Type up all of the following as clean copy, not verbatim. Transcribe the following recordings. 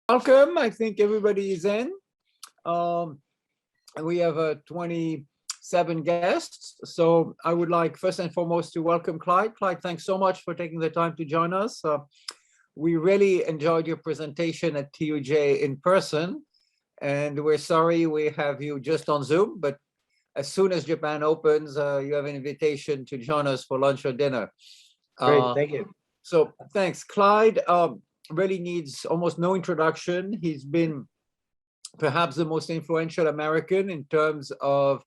Welcome. I think everybody is in. We have 27 guests. So I would like first and foremost to welcome Clyde. Clyde, thanks so much for taking the time to join us. We really enjoyed your presentation at TUJ in person, and we're sorry we have you just on Zoom, but as soon as Japan opens, you have an invitation to join us for lunch or dinner. Great, thank you. So thanks. Clyde really needs almost no introduction. He's been perhaps the most influential American in terms of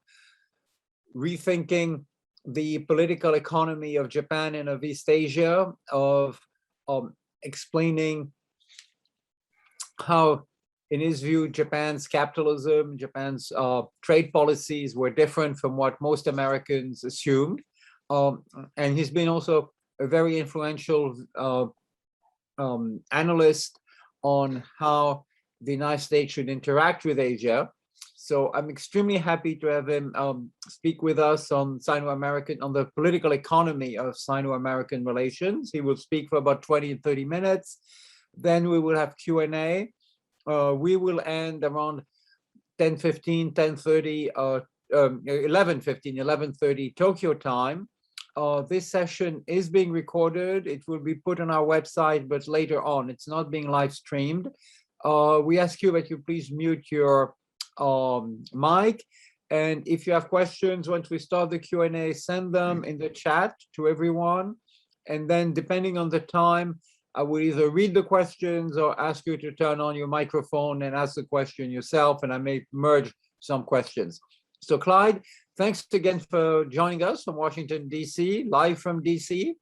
rethinking the political economy of Japan and of East Asia, of explaining how, in his view, Japan's capitalism, Japan's trade policies were different from what most Americans assumed. And he's been also a very influential analyst on how the United States should interact with Asia. So I'm extremely happy to have him speak with us on Sino-American, on the political economy of Sino-American relations. He will speak for about 20 and 30 minutes. Then we will have Q&A. We will end around 10:15, 10:30, 11:15, 11:30 Tokyo time. This session is being recorded. It will be put on our website, but later on. It's not being live streamed. We ask you that you please mute your mic. And if you have questions, once we start the Q&A, send them in the chat to everyone. And then depending on the time, I will either read the questions or ask you to turn on your microphone and ask the question yourself, and I may merge some questions. So Clyde, thanks again for joining us from Washington, D.C., live from D.C.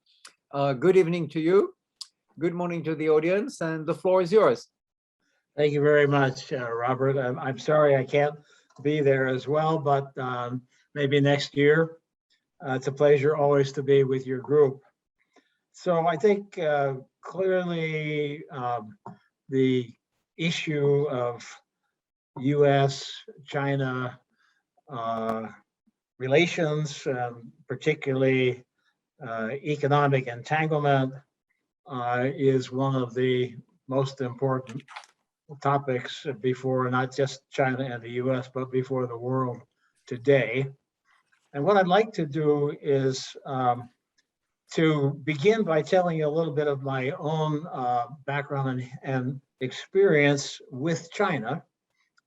Good evening to you. Good morning to the audience, and the floor is yours. Thank you very much, Robert. I'm sorry I can't be there as well, but maybe next year. It's a pleasure always to be with your group. So I think clearly the issue of U.S.-China relations, particularly economic entanglement, is one of the most important topics before not just China and the U.S., but before the world today. And what I'd like to do is to begin by telling you a little bit of my own background and experience with China,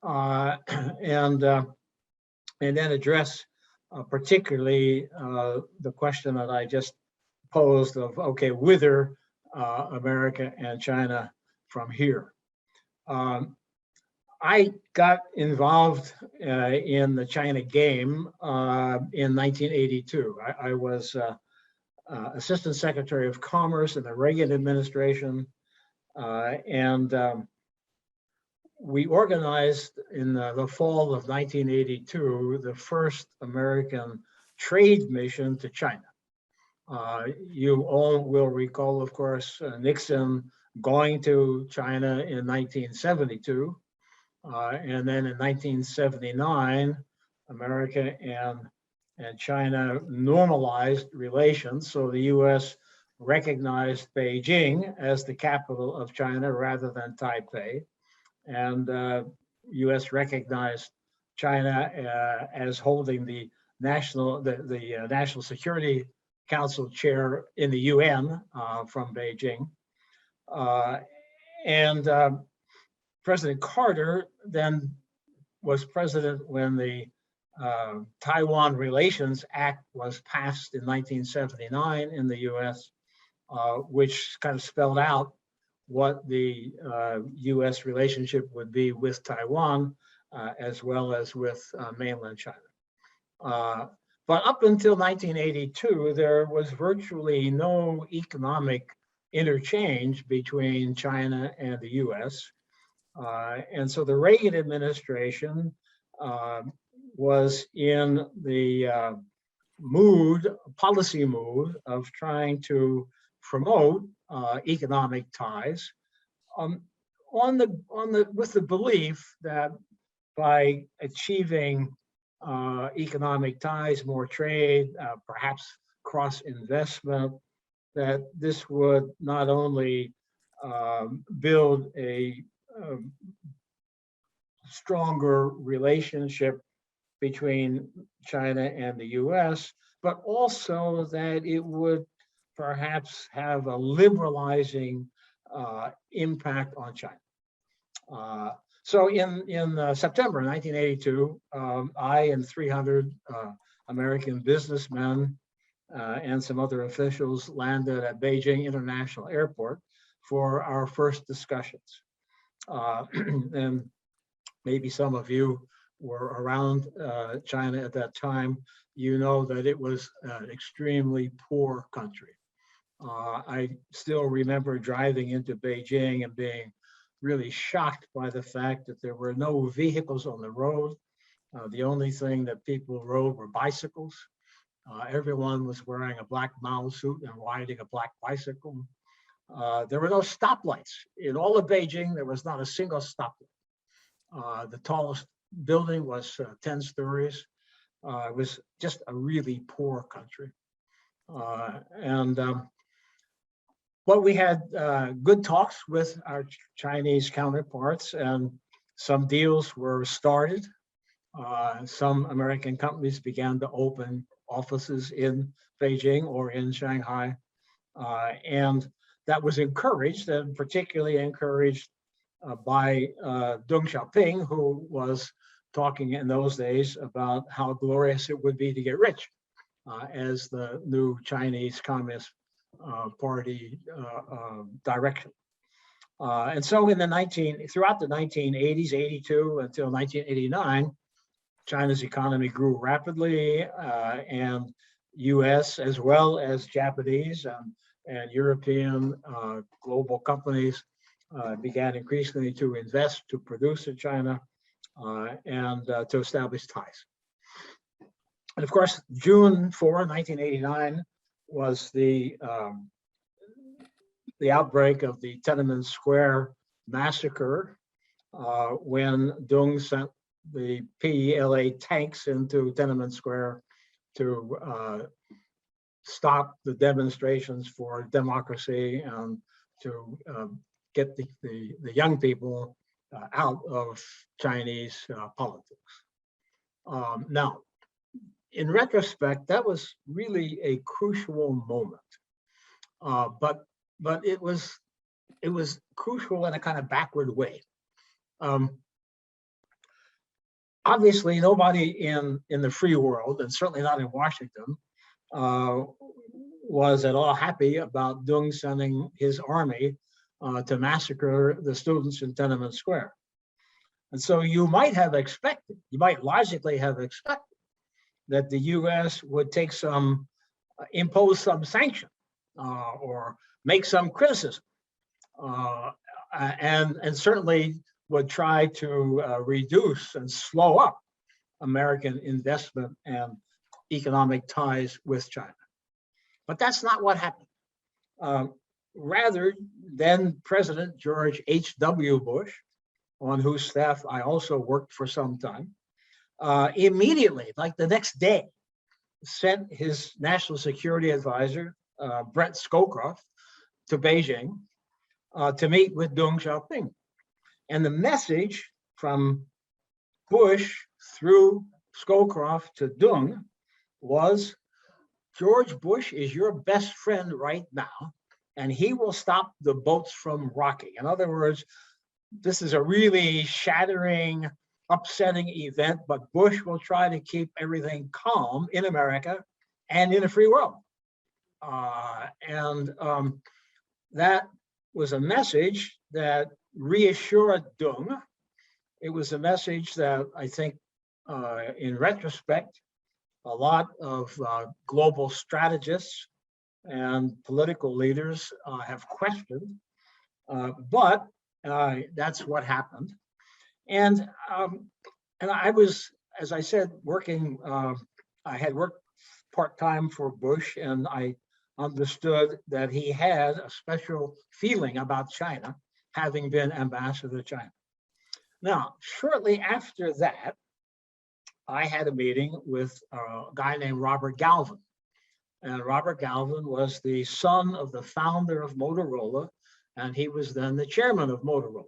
and then address particularly the question that I just posed of, okay, whither America and China from here. I got involved in the China game in 1982. I was Assistant Secretary of Commerce in the Reagan administration, and we organized in the fall of 1982 the first American trade mission to China. You all will recall, of course, Nixon going to China in 1972, and then in 1979, America and China normalized relations. So the U.S. recognized Beijing as the capital of China rather than Taipei, and U.S. recognized China as holding the National Security Council chair in the UN from Beijing. And President Carter then was president when the Taiwan Relations Act was passed in 1979 in the US, which kind of spelled out what the US relationship would be with Taiwan, as well as with mainland China. But up until 1982, there was virtually no economic interchange between China and the US. And so the Reagan administration was in the policy mood of trying to promote economic ties with the belief that by achieving economic ties, more trade, perhaps cross investment, that this would not only build a stronger relationship between China and the US, but also that it would perhaps have a liberalizing impact on China. So in September 1982, I and 300 American businessmen and some other officials landed at Beijing International Airport for our first discussions. And maybe some of you were around China at that time. You know that it was an extremely poor country. I still remember driving into Beijing and being really shocked by the fact that there were no vehicles on the road. The only thing that people rode were bicycles. Everyone was wearing a black Mao suit and riding a black bicycle. There were no stoplights. In all of Beijing, there was not a single stoplight. The tallest building was 10 stories. It was just a really poor country. But we had good talks with our Chinese counterparts, and some deals were started. Some American companies began to open offices in Beijing or in Shanghai. And that was encouraged, and particularly encouraged by Deng Xiaoping, who was talking in those days about how glorious it would be to get rich as the new Chinese Communist Party direction. And so throughout the 1980s, 82 until 1989, China's economy grew rapidly, and US as well as Japanese and European global companies began increasingly to invest, to produce in China, and to establish ties. And of course, June 4, 1989 was the outbreak of the Tiananmen Square massacre, when Deng sent the PLA tanks into Tiananmen Square to stop the demonstrations for democracy and to get the young people out of Chinese politics. Now, in retrospect, that was really a crucial moment, but it was crucial in a kind of backward way. Obviously, nobody in the free world, and certainly not in Washington, was at all happy about Deng sending his army to massacre the students in Tiananmen Square. And so you might logically have expected that the US would impose some sanction or make some criticism, and certainly would try to reduce and slow up American investment and economic ties with China. But that's not what happened. Rather, then President George H.W. Bush, on whose staff I also worked for some time, immediately, like the next day, sent his national security advisor, Brett Scowcroft, to Beijing to meet with Deng Xiaoping. And the message from Bush through Scowcroft to Deng was, George Bush is your best friend right now, and he will stop the boats from rocking. In other words, this is a really shattering, upsetting event, but Bush will try to keep everything calm in America and in the free world. That was a message that reassured Deng. It was a message that I think, in retrospect, a lot of global strategists and political leaders have questioned, but that's what happened. And I was, as I said, working. I had worked part-time for Bush, and I understood that he had a special feeling about China, having been ambassador to China. Now, shortly after that, I had a meeting with a guy named Robert Galvin. And Robert Galvin was the son of the founder of Motorola, and he was then the chairman of Motorola.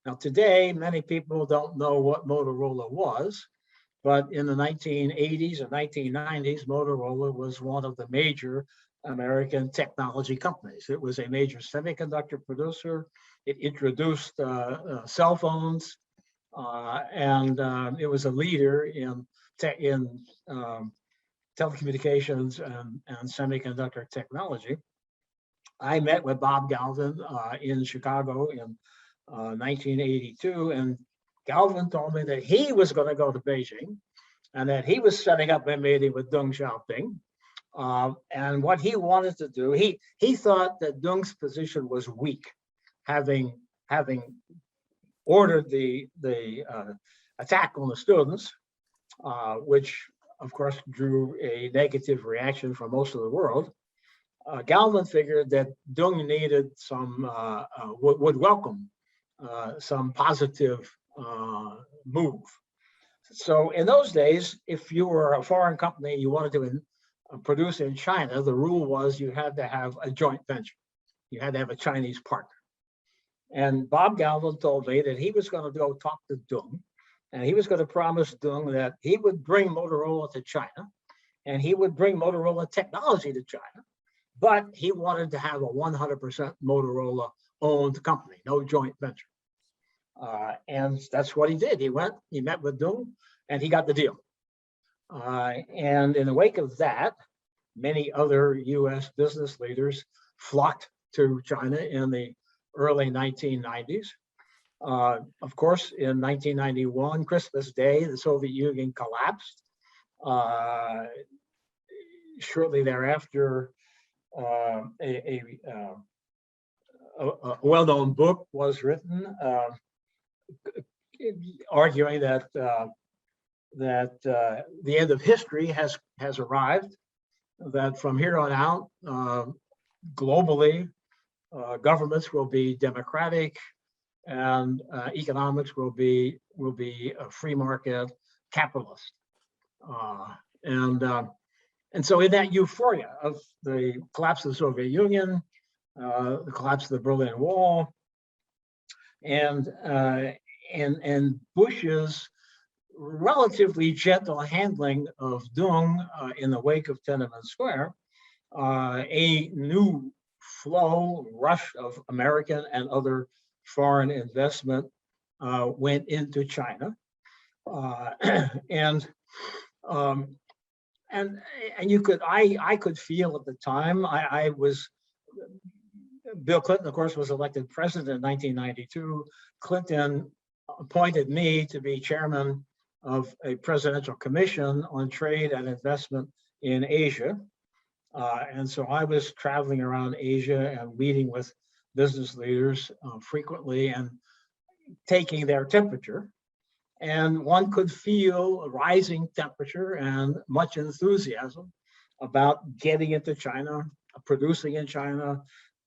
Now, today, many people don't know what Motorola was, but in the 1980s and 1990s, Motorola was one of the major American technology companies. It was a major semiconductor producer. It introduced cell phones, and it was a leader in telecommunications and semiconductor technology. I met with Bob Galvin in Chicago in 1982, and Galvin told me that he was going to go to Beijing and that he was setting up a meeting with Deng Xiaoping. And what he wanted to do, he thought that Deng's position was weak, having ordered the attack on the students, which of course drew a negative reaction from most of the world. Galvin figured that Deng needed some, would welcome some positive move. So in those days, if you were a foreign company, you wanted to produce in China, the rule was you had to have a joint venture. You had to have a Chinese partner. And Bob Galvin told me that he was going to go talk to Deng, and he was going to promise Deng that he would bring Motorola to China, and he would bring Motorola technology to China, but he wanted to have a 100% Motorola owned company, no joint venture. And that's what he did. He went, he met with Deng, and he got the deal. And in the wake of that, many other US business leaders flocked to China in the early 1990s. Of course, in 1991, Christmas Day, the Soviet Union collapsed. Shortly thereafter, a well-known book was written arguing that the end of history has arrived, that from here on out, globally, governments will be democratic and economics will be a free market capitalist. And so in that euphoria of the collapse of the Soviet Union, the collapse of the Berlin Wall, and Bush's relatively gentle handling of Deng in the wake of Tiananmen Square, a new rush of American and other foreign investment went into China, and I could feel at the time. Bill Clinton, of course, was elected president in 1992. Clinton appointed me to be chairman of a presidential commission on trade and investment in Asia. And so I was traveling around Asia and meeting with business leaders frequently and taking their temperature. And one could feel a rising temperature and much enthusiasm about getting into China, producing in China,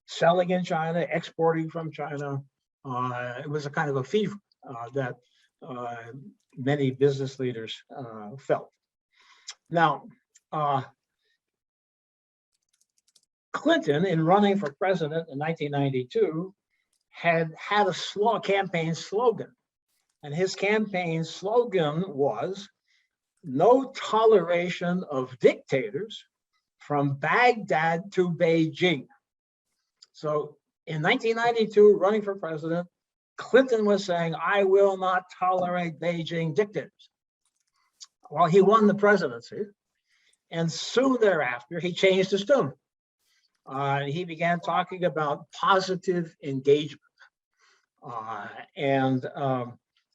selling in China, exporting from China. It was a kind of a fever that many business leaders felt. Now, Clinton, in running for president in 1992, had a campaign slogan. And his campaign slogan was, "No toleration of dictators from Baghdad to Beijing." So in 1992, running for president, Clinton was saying, "I will not tolerate Beijing dictators." Well, he won the presidency. And soon thereafter, he changed his tune. He began talking about positive engagement.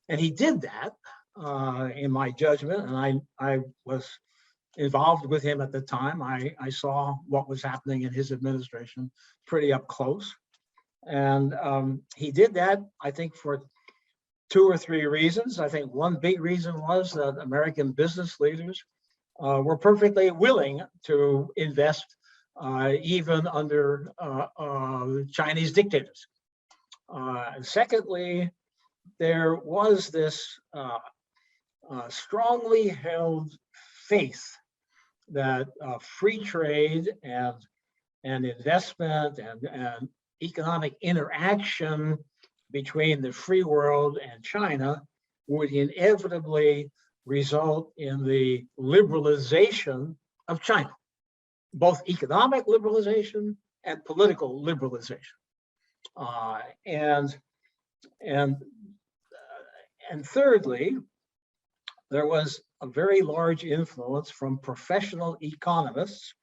And he did that, in my judgment, and I was involved with him at the time. I saw what was happening in his administration pretty up close. And he did that, I think, for 2 or 3 reasons. I think one big reason was that American business leaders were perfectly willing to invest even under Chinese dictators. Secondly, there was this strongly held faith that free trade and investment and economic interaction between the free world and China would inevitably result in the liberalization of China, both economic liberalization and political liberalization. And thirdly, there was a very large influence from professional economists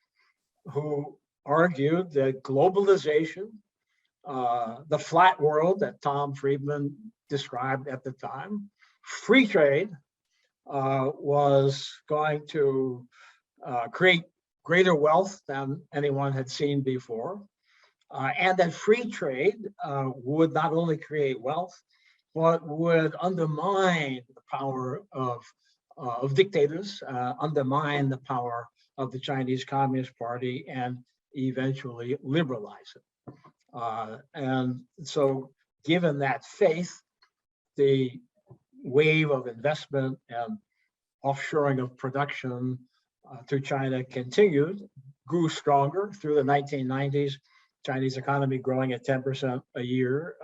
who argued that globalization, the flat world that Tom Friedman described at the time, free trade was going to create greater wealth than anyone had seen before, and that free trade would not only create wealth, but would undermine the power of dictators, undermine the power of the Chinese Communist Party, and eventually liberalize it. And so, given that faith, the wave of investment and offshoring of production to China continued, grew stronger through the 1990s. Chinese economy growing at 10% a year,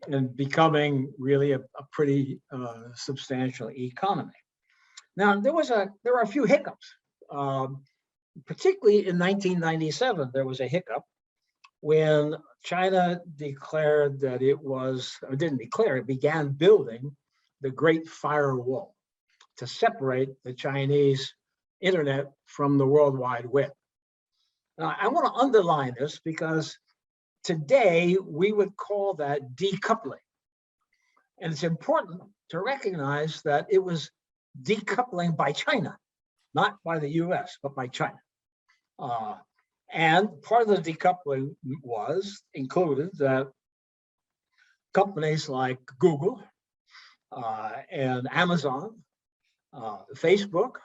and becoming really a pretty substantial economy. Now, there were a few hiccups. Particularly in 1997, there was a hiccup when China declared that it began building the Great Firewall to separate the Chinese internet from the World Wide Web. Now, I want to underline this because today we would call that decoupling. And it's important to recognize that it was decoupling by China, not by the US, but by China. And part of the decoupling included that companies like Google and Amazon, Facebook,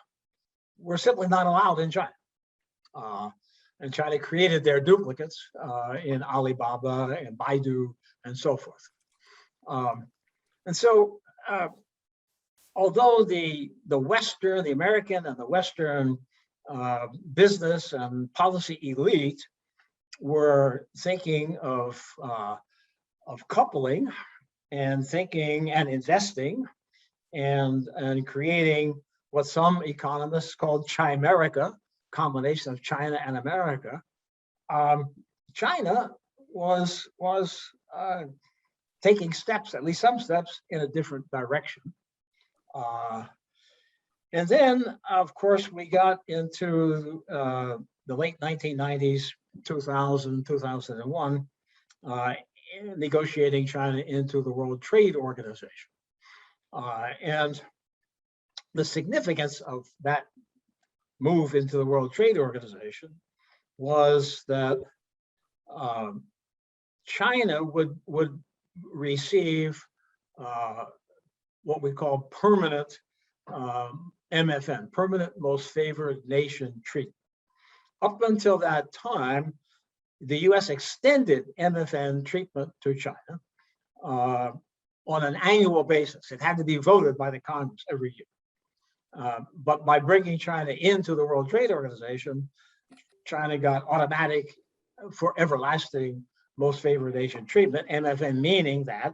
were simply not allowed in China. And China created their duplicates in Alibaba and Baidu and so forth. And so, although the American and the Western business and policy elite were thinking of coupling and thinking and investing and creating what some economists called Chimerica, combination of China and America, China was taking steps, at least some steps, in a different direction. And then, of course, we got into the late 1990s, 2000, 2001, negotiating China into the World Trade Organization. And the significance of that move into the World Trade Organization was that China would receive what we call permanent MFN, permanent most favored nation treatment. Up until that time, the US extended MFN treatment to China on an annual basis. It had to be voted by the Congress every year. But by bringing China into the World Trade Organization, China got automatic for everlasting most favored nation treatment, MFN meaning that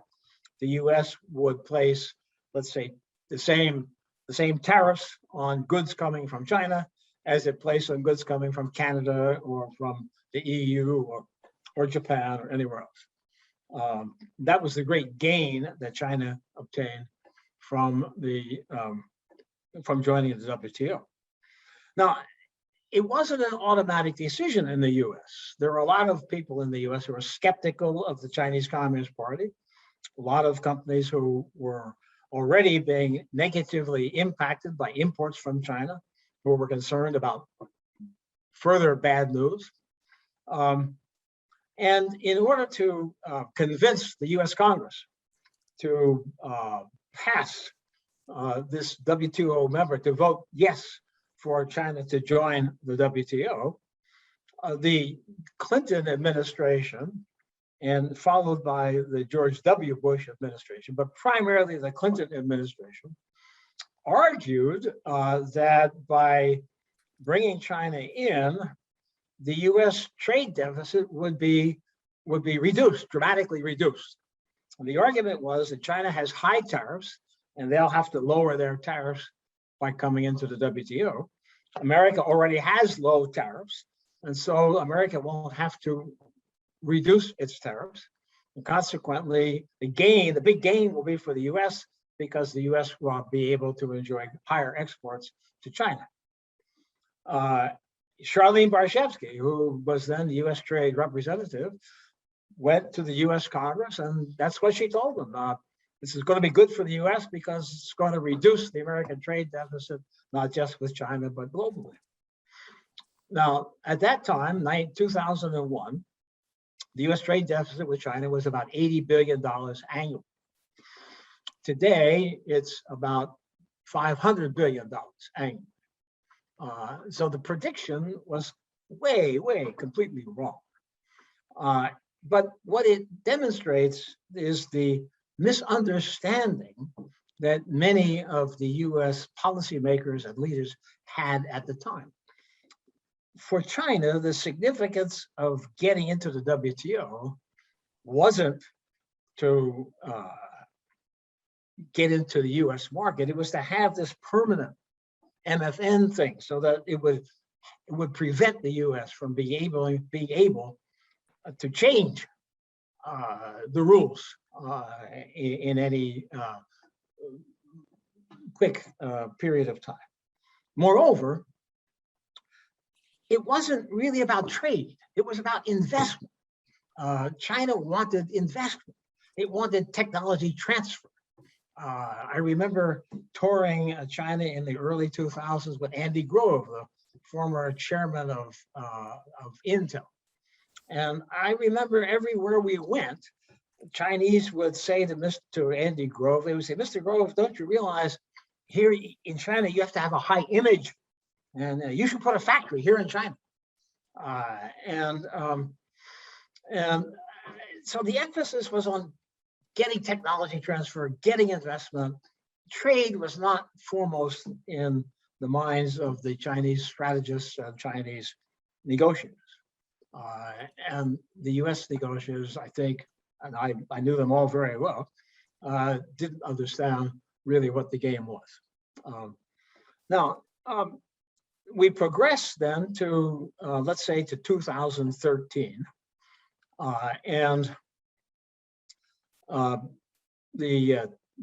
the US would place, let's say, the same tariffs on goods coming from China as it placed on goods coming from Canada or from the EU or Japan or anywhere else. That was the great gain that China obtained from joining the WTO. Now, it wasn't an automatic decision in the US. There were a lot of people in the US who were skeptical of the Chinese Communist Party, a lot of companies who were already being negatively impacted by imports from China, who were concerned about further bad news. And in order to convince the US Congress to pass this WTO member to vote yes for China to join the WTO, the Clinton administration, and followed by the George W. Bush administration, but primarily the Clinton administration, argued that by bringing China in, the US trade deficit would be would be reduced, dramatically reduced. And the argument was that China has high tariffs and they'll have to lower their tariffs by coming into the WTO. America already has low tariffs, and so America won't have to reduce its tariffs. And consequently, the big gain will be for the US because the US will be able to enjoy higher exports to China. Charlene Barshevsky, who was then the US Trade Representative, went to the US Congress, and that's what she told them. This is going to be good for the US because it's going to reduce the American trade deficit, not just with China, but globally. Now, at that time, 2001, the US trade deficit with China was about $80 billion annually. Today, it's about $500 billion annually. So the prediction was way completely wrong. But what it demonstrates is the misunderstanding that many of the US policymakers and leaders had at the time. For China, the significance of getting into the WTO wasn't to get into the US market. It was to have this permanent MFN thing so that it would prevent the US from being able to change the rules in any quick period of time. Moreover, it wasn't really about trade. It was about investment. China wanted investment. It wanted technology transfer. I remember touring China in the early 2000s with Andy Grove, the former chairman of Intel. And I remember everywhere we went, Chinese would say to Andy Grove, they would say, "Mr. Grove, don't you realize here in China, you have to have a high image, and you should put a factory here in China." And so the emphasis was on getting technology transfer, getting investment. Trade was not foremost in the minds of the Chinese strategists and Chinese negotiators. And the US negotiators, I think, and I knew them all very well, didn't understand really what the game was. Now, we progressed then to, let's say, to 2013. And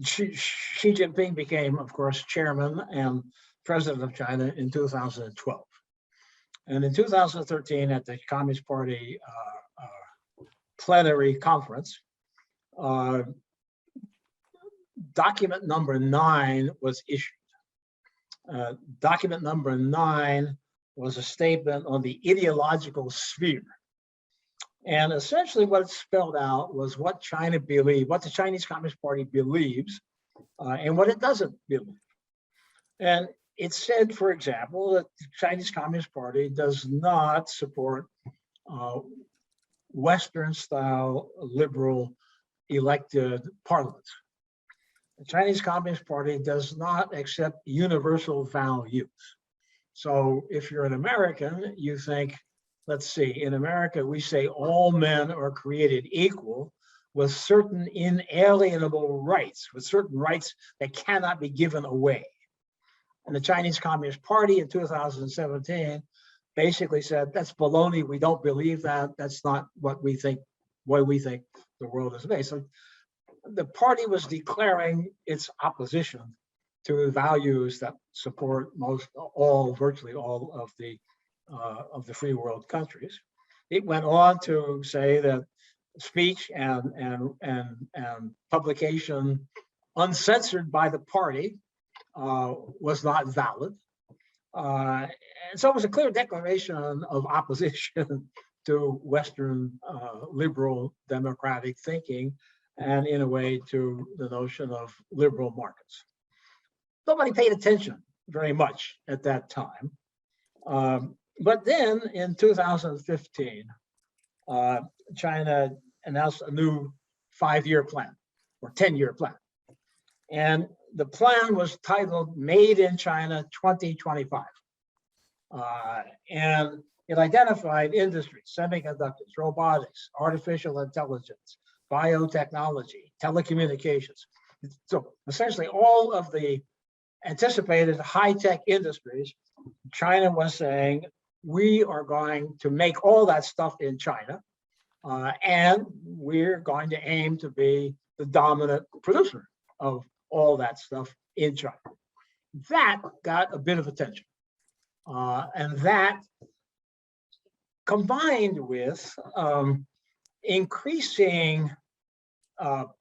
Xi Jinping became, of course, chairman and president of China in 2012. And in 2013, at the Communist Party plenary conference, document number 9 was issued. Document number 9 was a statement on the ideological sphere. And essentially what it spelled out was what China believed, what the Chinese Communist Party believes, and what it doesn't believe. And it said, for example, that the Chinese Communist Party does not support Western-style liberal elected parliaments. The Chinese Communist Party does not accept universal values. So if you're an American, you think, let's see, in America, we say all men are created equal with certain inalienable rights, with certain rights that cannot be given away. And the Chinese Communist Party in 2017 basically said, that's baloney, we don't believe that, that's not what we think the world is based. So the party was declaring its opposition to values that support virtually all of the free world countries. It went on to say that speech and publication uncensored by the party was not valid. And so it was a clear declaration of opposition to Western liberal democratic thinking, and in a way to the notion of liberal markets. Nobody paid attention very much at that time. But then in 2015, China announced a new 5-year plan or 10-year plan. And the plan was titled Made in China 2025. And It identified industries, semiconductors, robotics, artificial intelligence, biotechnology, telecommunications. So essentially all of the anticipated high-tech industries, China was saying, we are going to make all that stuff in China, and we're going to aim to be the dominant producer of all that stuff in China. That got a bit of attention. And that combined with increasing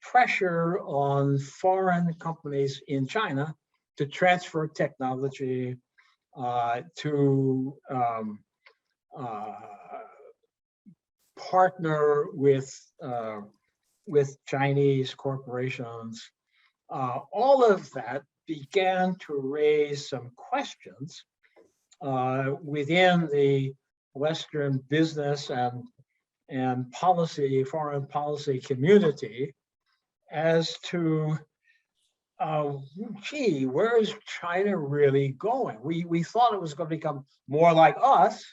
pressure on foreign companies in China to transfer technology, to partner with Chinese corporations. All of that began to raise some questions within the Western business and policy, foreign policy community as to, gee, where is China really going? We thought it was going to become more like us,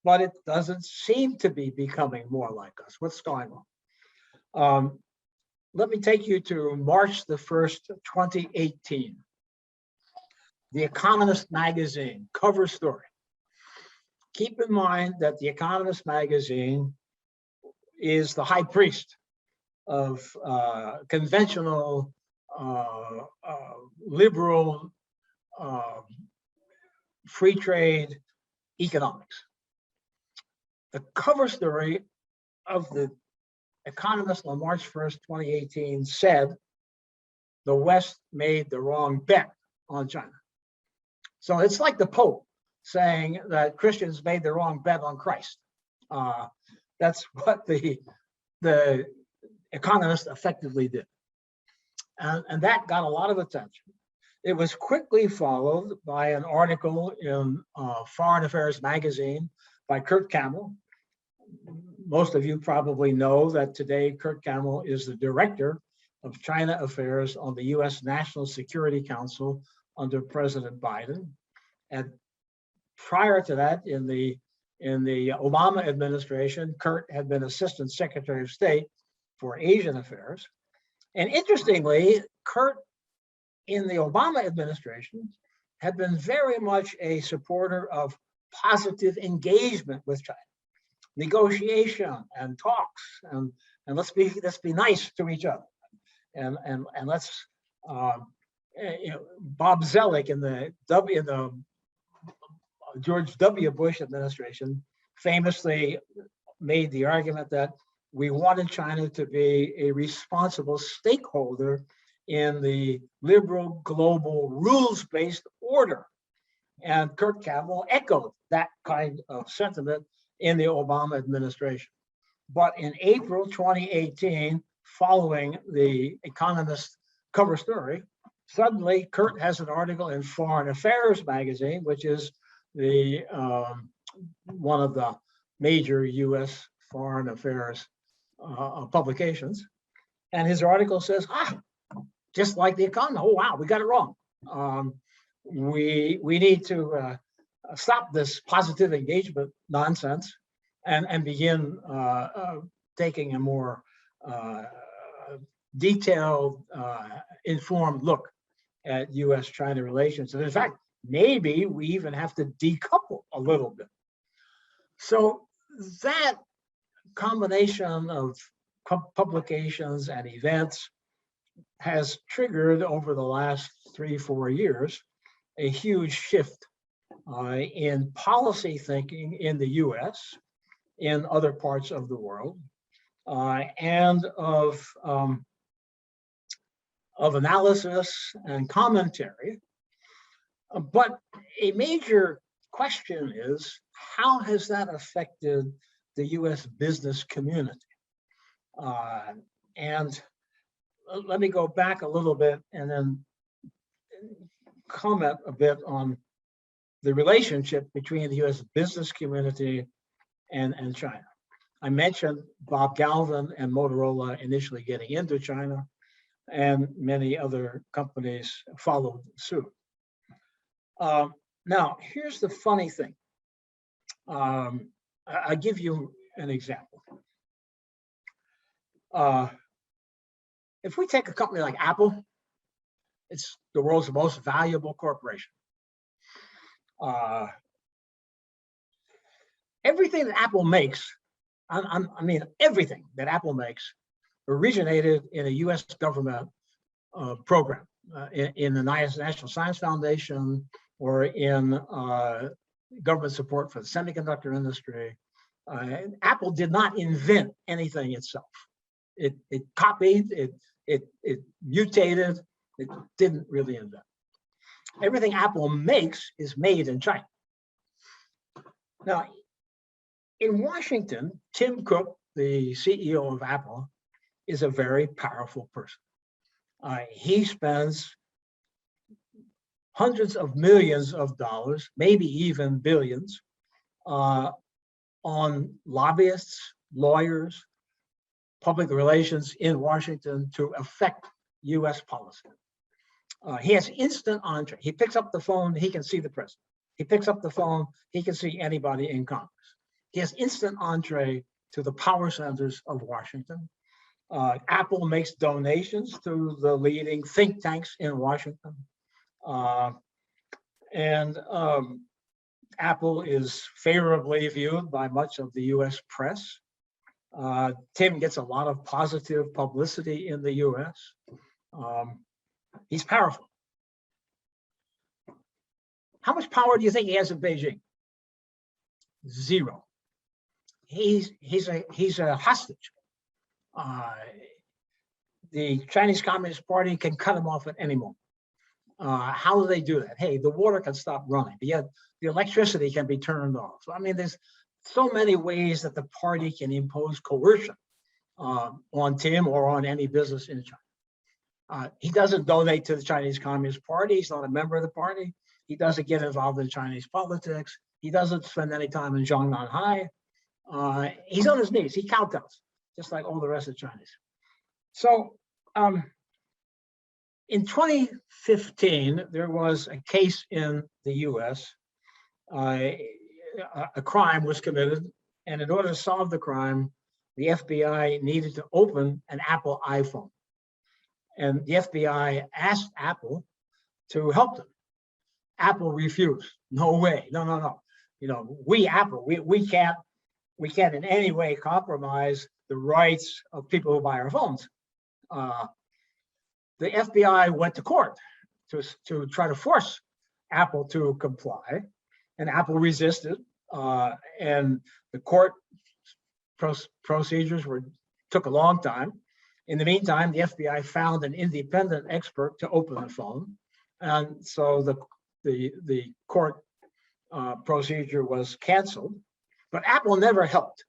but it doesn't seem to be becoming more like us. What's going on? Let me take you to March the 1st, 2018. The Economist magazine cover story. Keep in mind that the Economist magazine is the high priest of conventional liberal free trade economics. The cover story of the Economist on March 1st, 2018 said the West made the wrong bet on China. So it's like the Pope saying that Christians made the wrong bet on Christ. That's what the Economist effectively did. And that got a lot of attention. It was quickly followed by an article in Foreign Affairs magazine by Kurt Campbell. Most of you probably know that today Kurt Campbell is the director of China Affairs on the US National Security Council under President Biden. And prior to that, in the Obama administration, Kurt had been Assistant Secretary of State for Asian Affairs. And interestingly, Kurt in the Obama administration had been very much a supporter of positive engagement with China, negotiation and talks, and let's be nice to each other, and let's Bob Zellick in the George W. Bush administration famously made the argument that we wanted China to be a responsible stakeholder in the liberal global rules-based order. And Kurt Campbell echoed that kind of sentiment in the Obama administration. But in April 2018, following the Economist cover story, suddenly Kurt has an article in Foreign Affairs magazine, which is the one of the major US foreign affairs publications. And his article says, just like the economy, oh wow, we got it wrong. We need to stop this positive engagement nonsense and begin taking a more detailed, informed look at US-China relations. And in fact, maybe we even have to decouple a little bit. So that combination of publications and events has triggered over the last 3-4 years a huge shift in policy thinking in the US, in other parts of the world, and of analysis and commentary. But a major question is, how has that affected the US business community? And let me go back a little bit and then comment a bit on the relationship between the US business community and China. I mentioned Bob Galvin and Motorola initially getting into China, and many other companies followed suit. Now, here's the funny thing. I'll give you an example. If we take a company like Apple, it's the world's most valuable corporation. Everything that Apple makes, I mean, everything that Apple makes originated in a US government program, in the National Science Foundation, or in government support for the semiconductor industry. Apple did not invent anything itself. It copied, it mutated, it didn't really invent. Everything Apple makes is made in China. Now, in Washington, Tim Cook, the CEO of Apple, is a very powerful person. He spends hundreds of millions of dollars, maybe even billions, on lobbyists, lawyers, public relations in Washington to affect US policy. He has instant entree. He picks up the phone, he can see the president. He picks up the phone, he can see anybody in Congress. He has instant entree to the power centers of Washington. Apple makes donations to the leading think tanks in Washington. Apple is favorably viewed by much of the US press. Tim gets a lot of positive publicity in the US. He's powerful. How much power do you think he has in Beijing? Zero. He's a hostage. The Chinese Communist Party can cut him off at any moment. How do they do that? Hey, the water can stop running, but yet the electricity can be turned off. So, I mean, there's so many ways that the party can impose coercion on Tim or on any business in China. He doesn't donate to the Chinese Communist Party. He's not a member of the party. He doesn't get involved in Chinese politics. He doesn't spend any time in Zhongnanhai. He's on his knees. He kowtows, just like all the rest of the Chinese. So in 2015, there was a case in the US. A crime was committed, and in order to solve the crime, the FBI needed to open an Apple iPhone. And the FBI asked Apple to help them. Apple refused. No way. No. You know, Apple, we can't in any way compromise the rights of people who buy our phones. The FBI went to court to try to force Apple to comply, and Apple resisted. And the court procedures took a long time. In the meantime, the FBI found an independent expert to open the phone, and so the court procedure was canceled. But Apple never helped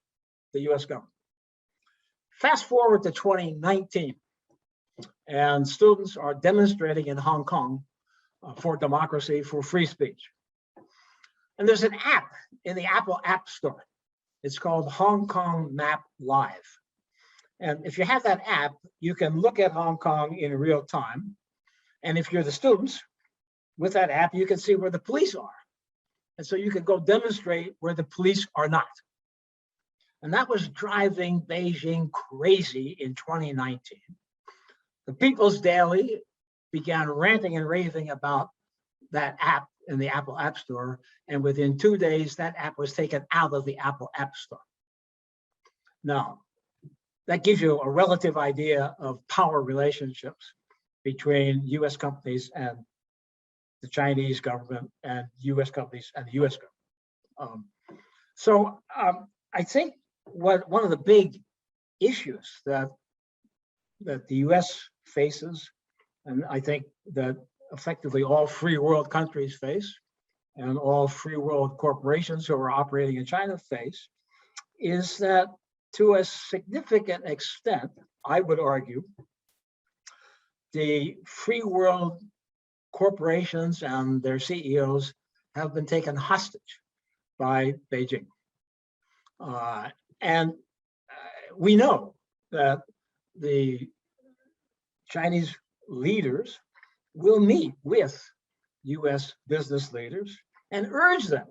the US government. Fast forward to 2019, and students are demonstrating in Hong Kong for democracy, for free speech. And there's an app in the Apple App Store. It's called Hong Kong Map Live. And if you have that app, you can look at Hong Kong in real time. And if you're the students, with that app, you can see where the police are. And so you can go demonstrate where the police are not. And that was driving Beijing crazy in 2019. The People's Daily began ranting and raving about that app in the Apple App Store. And within 2 days, that app was taken out of the Apple App Store. Now, that gives you a relative idea of power relationships between US companies and the Chinese government, and US companies and the US government. I think one of the big issues that the US faces, and I think that effectively all free world countries face, and all free world corporations who are operating in China face, is that to a significant extent, I would argue, the free world corporations and their CEOs have been taken hostage by Beijing. We know that the Chinese leaders will meet with US business leaders and urge them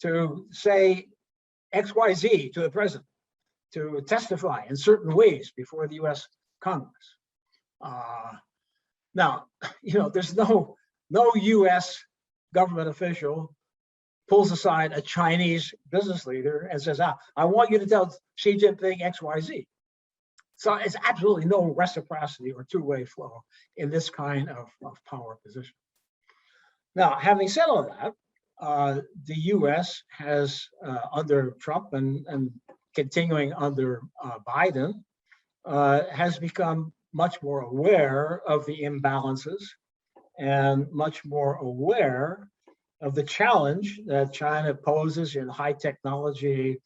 to say, XYZ to the president to testify in certain ways before the US Congress. Now, there's no US government official pulls aside a Chinese business leader and says, I want you to tell Xi Jinping XYZ. So it's absolutely no reciprocity or two-way flow in this kind of power position. Now, having said all that, the US has, under Trump and continuing under Biden, has become much more aware of the imbalances and much more aware of the challenge that China poses in high technology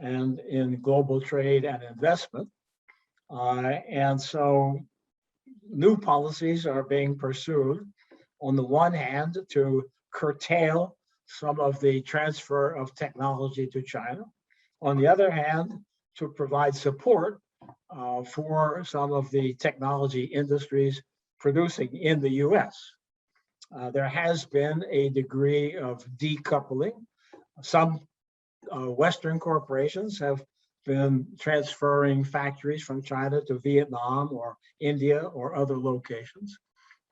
and in global trade and investment. And so new policies are being pursued, on the one hand, to curtail some of the transfer of technology to China. On the other hand, to provide support for some of the technology industries producing in the US. There has been a degree of decoupling. Some Western corporations have been transferring factories from China to Vietnam or India or other locations.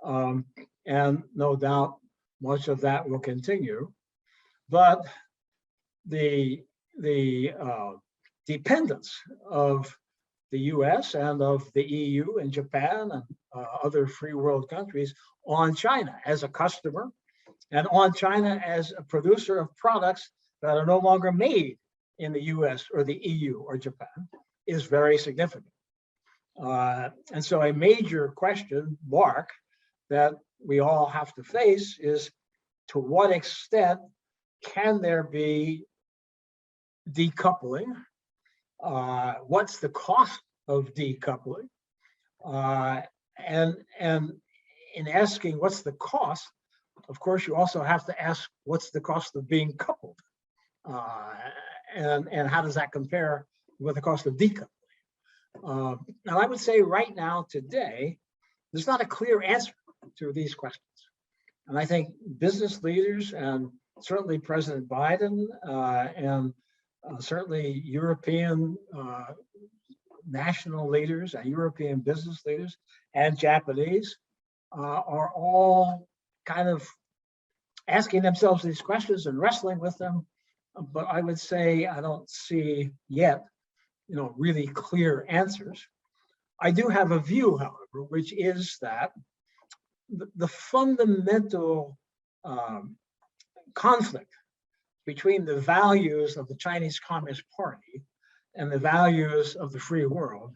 And no doubt much of that will continue. But the dependence of the US and of the EU and Japan and other free world countries on China as a customer and on China as a producer of products that are no longer made in the US or the EU or Japan is very significant. And so a major question mark that we all have to face is, to what extent can there be decoupling? What's the cost of decoupling? And in asking what's the cost, of course, you also have to ask what's the cost of being coupled? And how does that compare with the cost of decoupling? And I would say right now, today, there's not a clear answer to these questions. And I think business leaders, and certainly President Biden, and certainly European national leaders and European business leaders and Japanese are all kind of asking themselves these questions and wrestling with them. But I would say I don't see yet, really clear answers. I do have a view, however, which is that the fundamental conflict between the values of the Chinese Communist Party and the values of the free world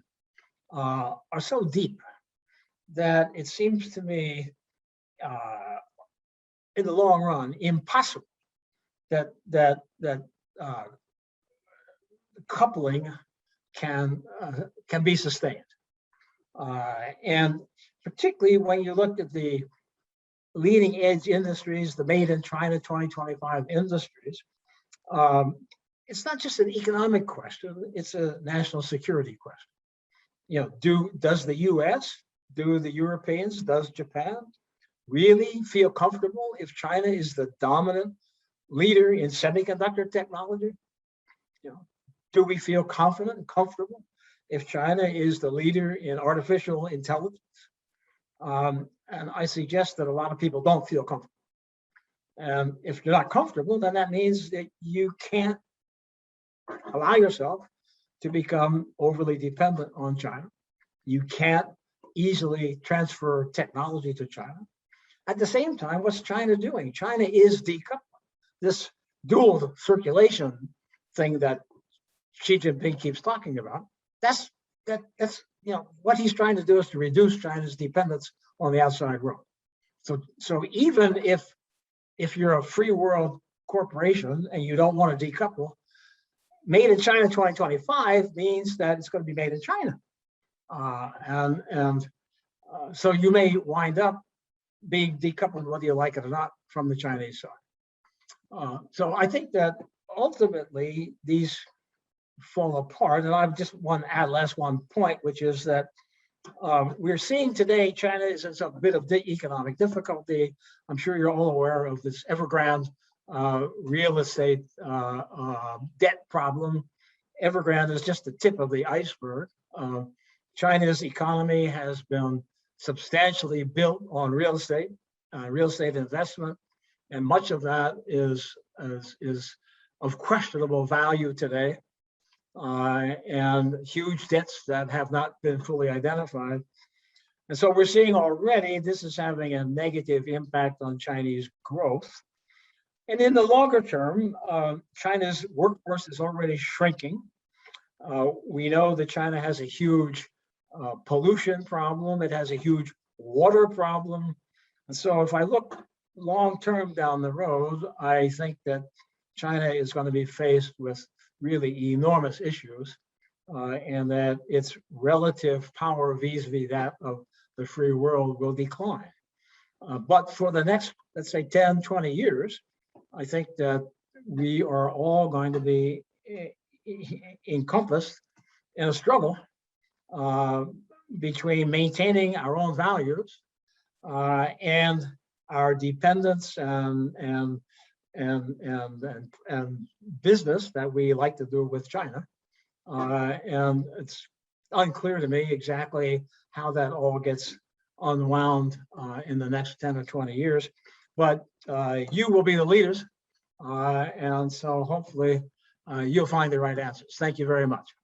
are so deep that it seems to me, in the long run, impossible that coupling can be sustained. And particularly when you look at the leading edge industries, the made in China 2025 industries, it's not just an economic question, it's a national security question. Does the US, do the Europeans, does Japan really feel comfortable if China is the dominant leader in semiconductor technology? Do we feel confident and comfortable if China is the leader in artificial intelligence? And I suggest that a lot of people don't feel comfortable. And if you're not comfortable, then that means that you can't allow yourself to become overly dependent on China. You can't easily transfer technology to China. At the same time, what's China doing? China is decoupling. This dual circulation thing that Xi Jinping keeps talking about, that's what he's trying to do is to reduce China's dependence on the outside world. So even if you're a free world corporation and you don't want to decouple, made in China 2025 means that it's going to be made in China. So you may wind up being decoupled, whether you like it or not, from the Chinese side. So I think that ultimately these fall apart. And I just want to add last one point, which is that we're seeing today China is in some bit of economic difficulty. I'm sure you're all aware of this Evergrande real estate debt problem. Evergrande is just the tip of the iceberg. China's economy has been substantially built on real estate investment, and much of that is of questionable value today, and huge debts that have not been fully identified. And so we're seeing already this is having a negative impact on Chinese growth. And in the longer term, China's workforce is already shrinking. We know that China has a huge pollution problem. It has a huge water problem. And so if I look long-term down the road, I think that China is going to be faced with really enormous issues, and that its relative power vis-a-vis that of the free world will decline. But for the next, let's say 10, 20 years, I think that we are all going to be encompassed in a struggle between maintaining our own values and our dependence and business that we like to do with China. And it's unclear to me exactly how that all gets unwound in the next 10 or 20 years. But you will be the leaders. And so hopefully you'll find the right answers. Thank you very much.